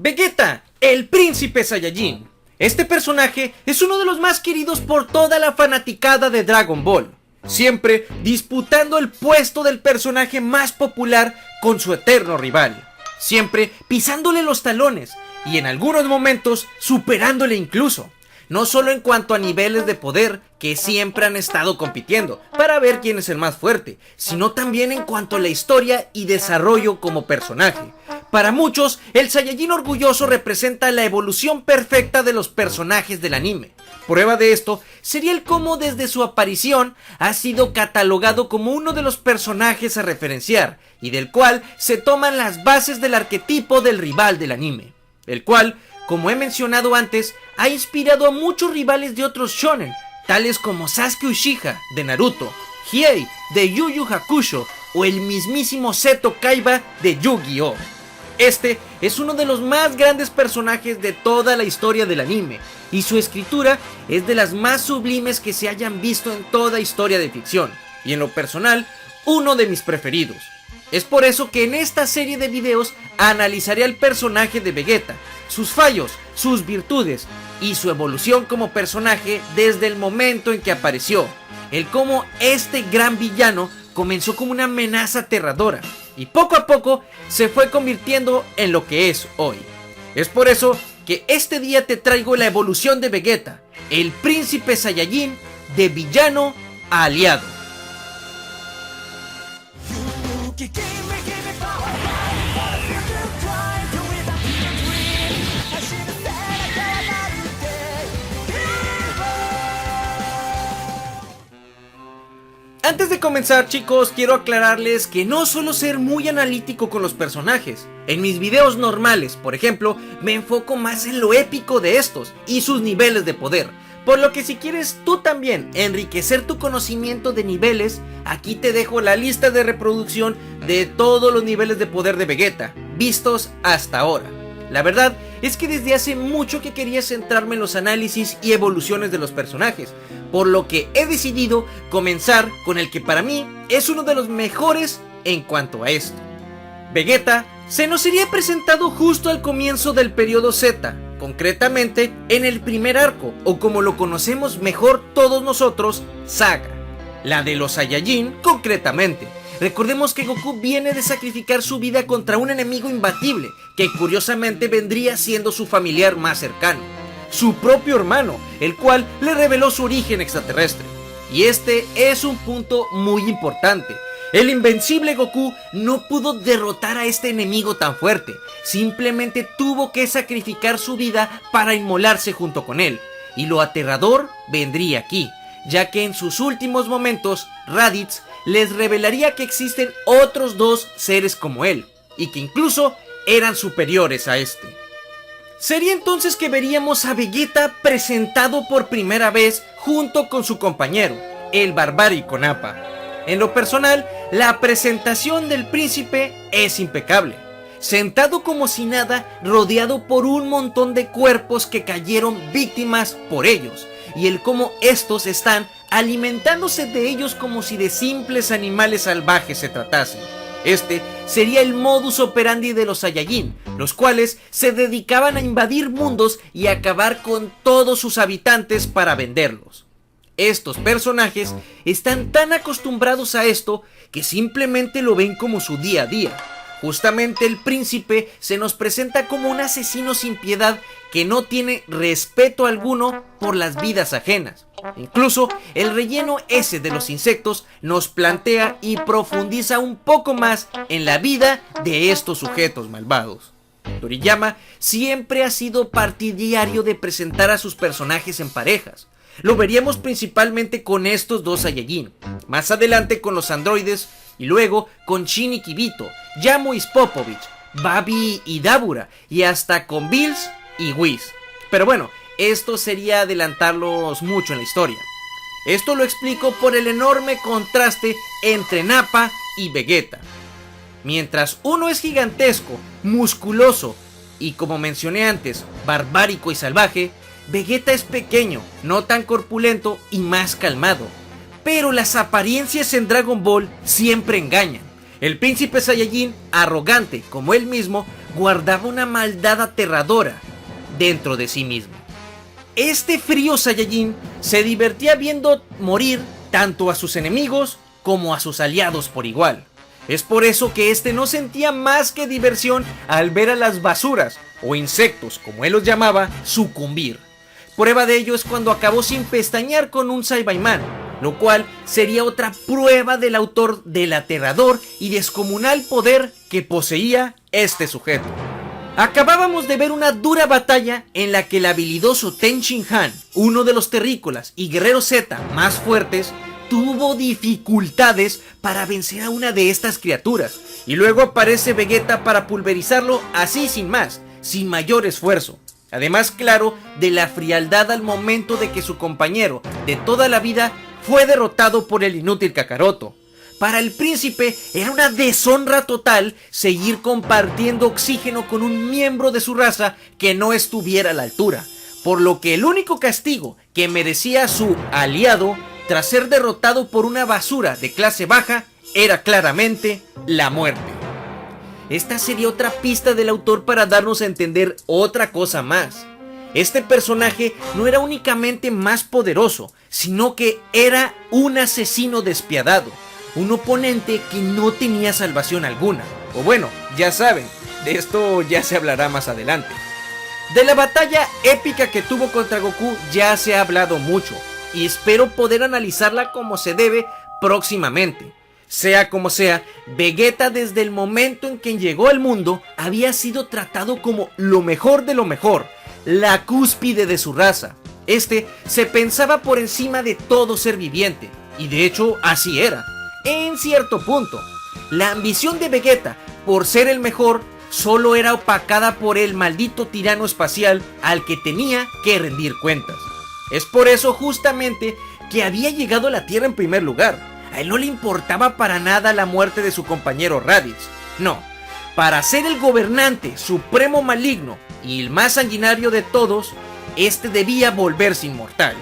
Vegeta, el príncipe Saiyajin. Este personaje es uno de los más queridos por toda la fanaticada de Dragon Ball, siempre disputando el puesto del personaje más popular con su eterno rival, siempre pisándole los talones y en algunos momentos superándole incluso. No solo en cuanto a niveles de poder, que siempre han estado compitiendo para ver quién es el más fuerte, sino también en cuanto a la historia y desarrollo como personaje. Para muchos, el Saiyajin orgulloso representa la evolución perfecta de los personajes del anime. Prueba de esto sería el cómo desde su aparición ha sido catalogado como uno de los personajes a referenciar y del cual se toman las bases del arquetipo del rival del anime, el cual, como he mencionado antes, ha inspirado a muchos rivales de otros shonen, tales como Sasuke Uchiha de Naruto, Hiei de Yu Yu Hakusho o el mismísimo Seto Kaiba de Yu-Gi-Oh! Este es uno de los más grandes personajes de toda la historia del anime, y su escritura es de las más sublimes que se hayan visto en toda historia de ficción, y en lo personal, uno de mis preferidos. Es por eso que en esta serie de videos analizaré al personaje de Vegeta, sus fallos, sus virtudes y su evolución como personaje desde el momento en que apareció, el cómo este gran villano comenzó como una amenaza aterradora y poco a poco se fue convirtiendo en lo que es hoy. Es por eso que este día te traigo la evolución de Vegeta, el príncipe Saiyajin, de villano a aliado. Antes de comenzar, chicos, quiero aclararles que no suelo ser muy analítico con los personajes. En mis videos normales, por ejemplo, me enfoco más en lo épico de estos y sus niveles de poder. Por lo que si quieres tú también enriquecer tu conocimiento de niveles, aquí te dejo la lista de reproducción de todos los niveles de poder de Vegeta, vistos hasta ahora. La verdad es que desde hace mucho que quería centrarme en los análisis y evoluciones de los personajes, por lo que he decidido comenzar con el que para mí es uno de los mejores en cuanto a esto. Vegeta se nos sería presentado justo al comienzo del periodo Z, concretamente en el primer arco, o como lo conocemos mejor todos nosotros, Saga, la de los Saiyajin concretamente. Recordemos que Goku viene de sacrificar su vida contra un enemigo imbatible, que curiosamente vendría siendo su familiar más cercano, su propio hermano, el cual le reveló su origen extraterrestre. Y este es un punto muy importante. El invencible Goku no pudo derrotar a este enemigo tan fuerte, simplemente tuvo que sacrificar su vida para inmolarse junto con él. Y lo aterrador vendría aquí, ya que en sus últimos momentos, Raditz les revelaría que existen otros dos seres como él, y que incluso eran superiores a este. Sería entonces que veríamos a Vegeta presentado por primera vez junto con su compañero, el barbárico Nappa. En lo personal, la presentación del príncipe es impecable, sentado como si nada, rodeado por un montón de cuerpos que cayeron víctimas por ellos, y el cómo estos están alimentándose de ellos como si de simples animales salvajes se tratasen. Este sería el modus operandi de los Saiyajin, los cuales se dedicaban a invadir mundos y acabar con todos sus habitantes para venderlos. Estos personajes están tan acostumbrados a esto que simplemente lo ven como su día a día. Justamente el príncipe se nos presenta como un asesino sin piedad que no tiene respeto alguno por las vidas ajenas. Incluso el relleno ese de los insectos nos plantea y profundiza un poco más en la vida de estos sujetos malvados. Toriyama siempre ha sido partidario de presentar a sus personajes en parejas. Lo veríamos principalmente con estos dos Saiyajin, más adelante con los androides y luego con Shin y Kibito, Yamu y Popovich, Babi y Dabura y hasta con Bills y Whis. Pero bueno, esto sería adelantarlos mucho en la historia. Esto lo explico por el enorme contraste entre Nappa y Vegeta. Mientras uno es gigantesco, musculoso y, como mencioné antes, barbárico y salvaje, Vegeta es pequeño, no tan corpulento y más calmado. Pero las apariencias en Dragon Ball siempre engañan. El príncipe Saiyajin, arrogante como él mismo, guardaba una maldad aterradora dentro de sí mismo. Este frío Saiyajin se divertía viendo morir tanto a sus enemigos como a sus aliados por igual. Es por eso que este no sentía más que diversión al ver a las basuras, o insectos como él los llamaba, sucumbir. Prueba de ello es cuando acabó sin pestañear con un Saibaman, lo cual sería otra prueba del autor del aterrador y descomunal poder que poseía este sujeto. Acabábamos de ver una dura batalla en la que el habilidoso Ten Shin Han, uno de los terrícolas y guerreros Z más fuertes, tuvo dificultades para vencer a una de estas criaturas, y luego aparece Vegeta para pulverizarlo así sin más, sin mayor esfuerzo. Además, claro, de la frialdad al momento de que su compañero de toda la vida fue derrotado por el inútil Kakaroto. Para el príncipe era una deshonra total seguir compartiendo oxígeno con un miembro de su raza que no estuviera a la altura, por lo que el único castigo que merecía su aliado tras ser derrotado por una basura de clase baja era claramente la muerte. Esta sería otra pista del autor para darnos a entender otra cosa más. Este personaje no era únicamente más poderoso, sino que era un asesino despiadado, un oponente que no tenía salvación alguna. O bueno, ya saben, de esto ya se hablará más adelante. De la batalla épica que tuvo contra Goku ya se ha hablado mucho, y espero poder analizarla como se debe próximamente. Sea como sea, Vegeta desde el momento en que llegó al mundo había sido tratado como lo mejor de lo mejor, la cúspide de su raza. Este se pensaba por encima de todo ser viviente, y de hecho así era. En cierto punto, la ambición de Vegeta por ser el mejor solo era opacada por el maldito tirano espacial al que tenía que rendir cuentas. Es por eso justamente que había llegado a la Tierra en primer lugar. A él no le importaba para nada la muerte de su compañero Raditz. No, para ser el gobernante supremo maligno y el más sanguinario de todos, este debía volverse inmortal.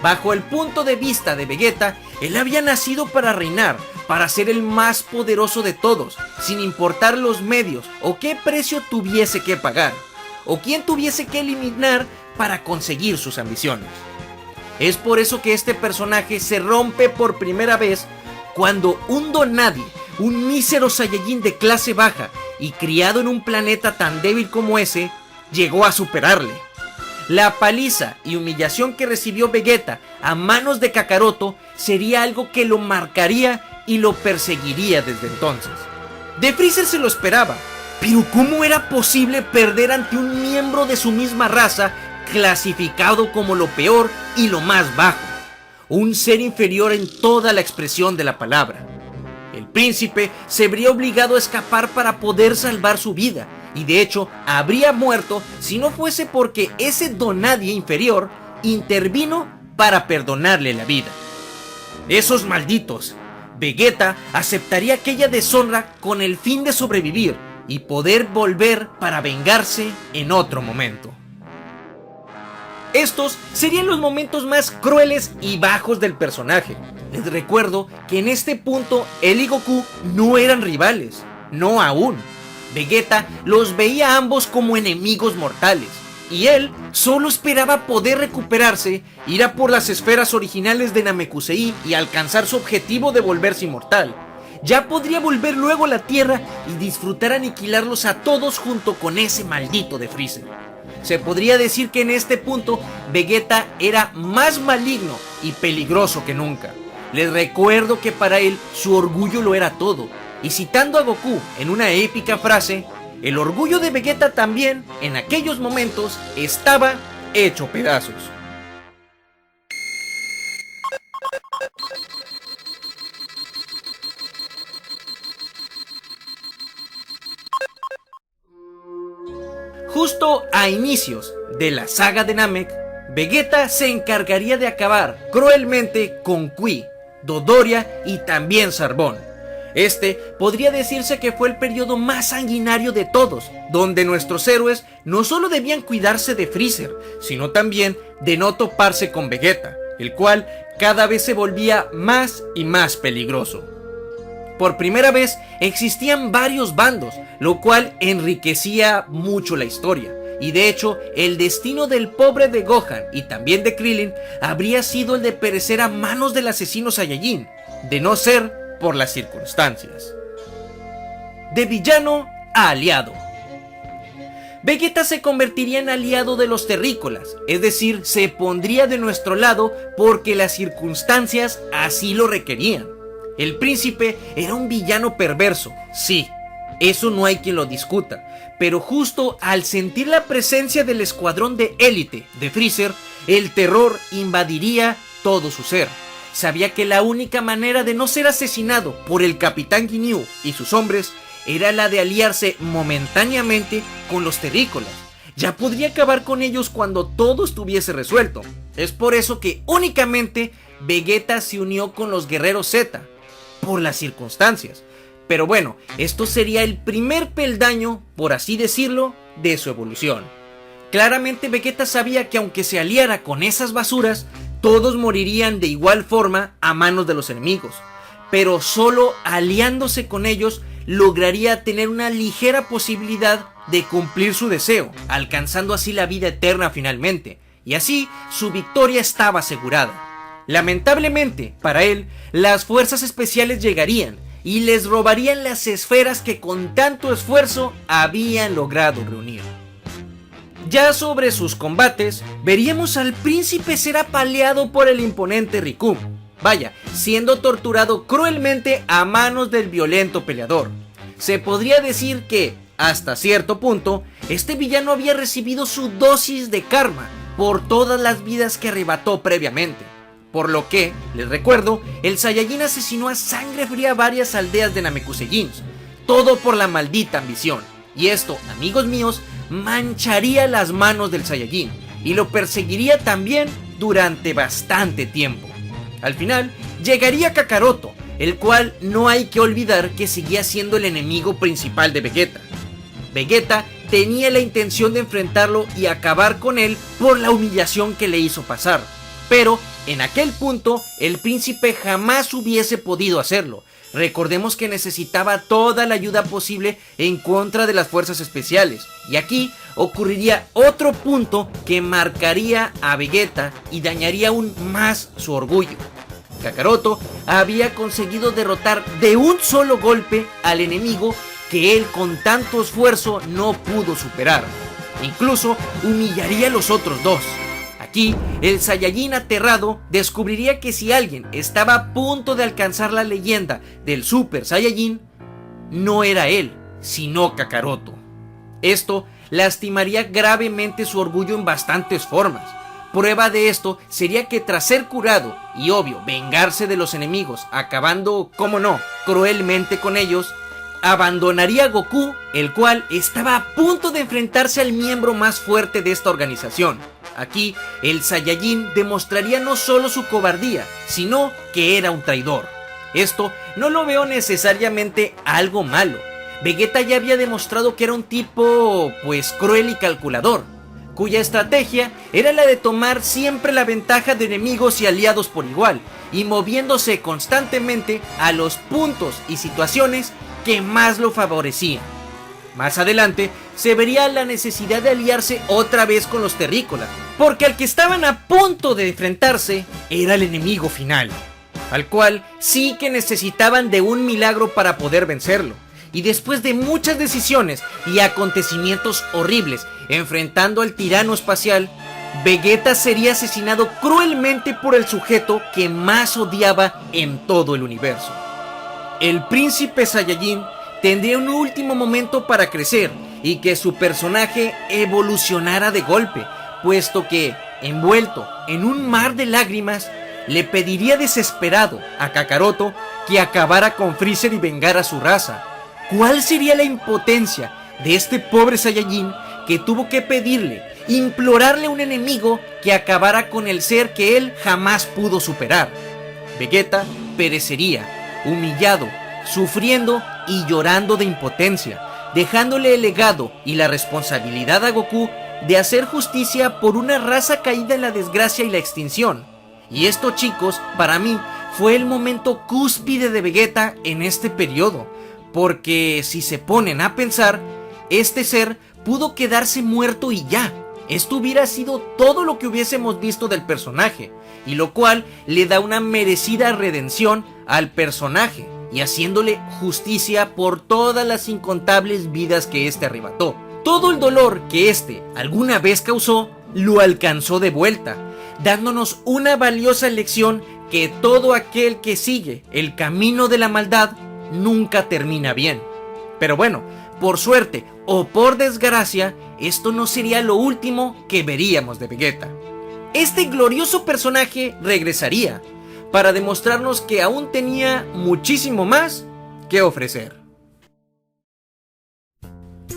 Bajo el punto de vista de Vegeta, él había nacido para reinar, para ser el más poderoso de todos, sin importar los medios o qué precio tuviese que pagar, o quién tuviese que eliminar para conseguir sus ambiciones. Es por eso que este personaje se rompe por primera vez cuando un don nadie, un mísero Saiyajin de clase baja y criado en un planeta tan débil como ese, llegó a superarle. La paliza y humillación que recibió Vegeta a manos de Kakaroto sería algo que lo marcaría y lo perseguiría desde entonces. De Freezer se lo esperaba, pero ¿cómo era posible perder ante un miembro de su misma raza clasificado como lo peor y lo más bajo? Un ser inferior en toda la expresión de la palabra. El príncipe se vería obligado a escapar para poder salvar su vida, y de hecho habría muerto si no fuese porque ese donadie inferior intervino para perdonarle la vida. Esos malditos. Vegeta aceptaría aquella deshonra con el fin de sobrevivir y poder volver para vengarse en otro momento. Estos serían los momentos más crueles y bajos del personaje. Les recuerdo que en este punto él y Goku no eran rivales, no aún. Vegeta los veía a ambos como enemigos mortales, y él solo esperaba poder recuperarse, ir a por las esferas originales de Namekusei y alcanzar su objetivo de volverse inmortal. Ya podría volver luego a la Tierra y disfrutar aniquilarlos a todos junto con ese maldito de Freezer. Se podría decir que en este punto Vegeta era más maligno y peligroso que nunca. Les recuerdo que para él su orgullo lo era todo, y citando a Goku en una épica frase, el orgullo de Vegeta también en aquellos momentos estaba hecho pedazos. Justo a inicios de la saga de Namek, Vegeta se encargaría de acabar cruelmente con Qui, Dodoria y también Zarbon. Este podría decirse que fue el periodo más sanguinario de todos, donde nuestros héroes no solo debían cuidarse de Freezer, sino también de no toparse con Vegeta, el cual cada vez se volvía más y más peligroso. Por primera vez existían varios bandos, lo cual enriquecía mucho la historia. Y de hecho, el destino del pobre de Gohan y también de Krillin habría sido el de perecer a manos del asesino Saiyajin, de no ser por las circunstancias. De villano a aliado. Vegeta se convertiría en aliado de los terrícolas, es decir, se pondría de nuestro lado porque las circunstancias así lo requerían. El príncipe era un villano perverso, sí, eso no hay quien lo discuta, pero justo al sentir la presencia del escuadrón de élite de Freezer, el terror invadiría todo su ser. Sabía que la única manera de no ser asesinado por el Capitán Ginyu y sus hombres era la de aliarse momentáneamente con los terrícolas. Ya podría acabar con ellos cuando todo estuviese resuelto. Es por eso que únicamente Vegeta se unió con los guerreros Z, por las circunstancias. Pero bueno, esto sería el primer peldaño, por así decirlo, de su evolución. Claramente Vegeta sabía que aunque se aliara con esas basuras, todos morirían de igual forma a manos de los enemigos. Pero solo aliándose con ellos lograría tener una ligera posibilidad de cumplir su deseo, alcanzando así la vida eterna finalmente, y así su victoria estaba asegurada. Lamentablemente, para él, las fuerzas especiales llegarían y les robarían las esferas que con tanto esfuerzo habían logrado reunir. Ya sobre sus combates, veríamos al príncipe ser apaleado por el imponente Riku. Vaya, siendo torturado cruelmente a manos del violento peleador. Se podría decir que, hasta cierto punto, este villano había recibido su dosis de karma por todas las vidas que arrebató previamente. Por lo que, les recuerdo, el Saiyajin asesinó a sangre fría varias aldeas de Namekuseiins. Todo por la maldita ambición. Y esto, amigos míos, mancharía las manos del Saiyajin y lo perseguiría también durante bastante tiempo. Al final, llegaría Kakaroto, el cual no hay que olvidar que seguía siendo el enemigo principal de Vegeta. Vegeta tenía la intención de enfrentarlo y acabar con él por la humillación que le hizo pasar. Pero, en aquel punto, el príncipe jamás hubiese podido hacerlo. Recordemos que necesitaba toda la ayuda posible en contra de las fuerzas especiales. Y aquí ocurriría otro punto que marcaría a Vegeta y dañaría aún más su orgullo. Kakaroto había conseguido derrotar de un solo golpe al enemigo que él con tanto esfuerzo no pudo superar. Incluso humillaría a los otros dos. Aquí, el Saiyajin aterrado descubriría que si alguien estaba a punto de alcanzar la leyenda del Super Saiyajin, no era él, sino Kakaroto. Esto lastimaría gravemente su orgullo en bastantes formas. Prueba de esto sería que tras ser curado y obvio vengarse de los enemigos, acabando, como no, cruelmente con ellos, abandonaría a Goku, el cual estaba a punto de enfrentarse al miembro más fuerte de esta organización. Aquí, el Saiyajin demostraría no solo su cobardía, sino que era un traidor. Esto no lo veo necesariamente algo malo. Vegeta ya había demostrado que era un tipo, pues, cruel y calculador, cuya estrategia era la de tomar siempre la ventaja de enemigos y aliados por igual, y moviéndose constantemente a los puntos y situaciones que más lo favorecían. Más adelante se vería la necesidad de aliarse otra vez con los terrícolas, porque al que estaban a punto de enfrentarse era el enemigo final, al cual sí que necesitaban de un milagro para poder vencerlo. Y después de muchas decisiones y acontecimientos horribles enfrentando al tirano espacial, Vegeta sería asesinado cruelmente por el sujeto que más odiaba en todo el universo. El príncipe Saiyajin tendría un último momento para crecer y que su personaje evolucionara de golpe, puesto que, envuelto en un mar de lágrimas, le pediría desesperado a Kakaroto que acabara con Freezer y vengara a su raza. ¿Cuál sería la impotencia de este pobre Saiyajin que tuvo que pedirle, implorarle a un enemigo que acabara con el ser que él jamás pudo superar? Vegeta perecería, humillado, sufriendo y llorando de impotencia, dejándole el legado y la responsabilidad a Goku de hacer justicia por una raza caída en la desgracia y la extinción. Y esto, chicos, para mí fue el momento cúspide de Vegeta en este periodo, porque si se ponen a pensar, este ser pudo quedarse muerto y ya. Esto hubiera sido todo lo que hubiésemos visto del personaje, y lo cual le da una merecida redención al personaje, y haciéndole justicia por todas las incontables vidas que este arrebató. Todo el dolor que este alguna vez causó, lo alcanzó de vuelta, dándonos una valiosa lección que todo aquel que sigue el camino de la maldad nunca termina bien. Pero bueno, por suerte o por desgracia, esto no sería lo último que veríamos de Vegeta. Este glorioso personaje regresaría para demostrarnos que aún tenía muchísimo más que ofrecer.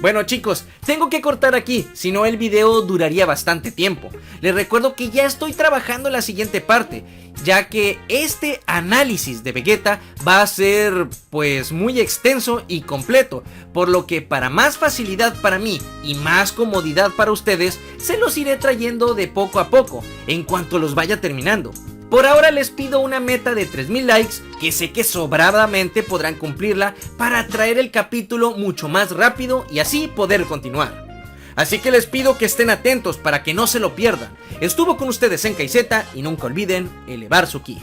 Bueno chicos, tengo que cortar aquí, si no el video duraría bastante tiempo. Les recuerdo que ya estoy trabajando en la siguiente parte, ya que este análisis de Vegeta va a ser pues muy extenso y completo, por lo que para más facilidad para mí y más comodidad para ustedes, se los iré trayendo de poco a poco, en cuanto los vaya terminando. Por ahora les pido una meta de 3000 likes, que sé que sobradamente podrán cumplirla para traer el capítulo mucho más rápido y así poder continuar. Así que les pido que estén atentos para que no se lo pierdan. Estuvo con ustedes Zenkai Z y nunca olviden elevar su ki.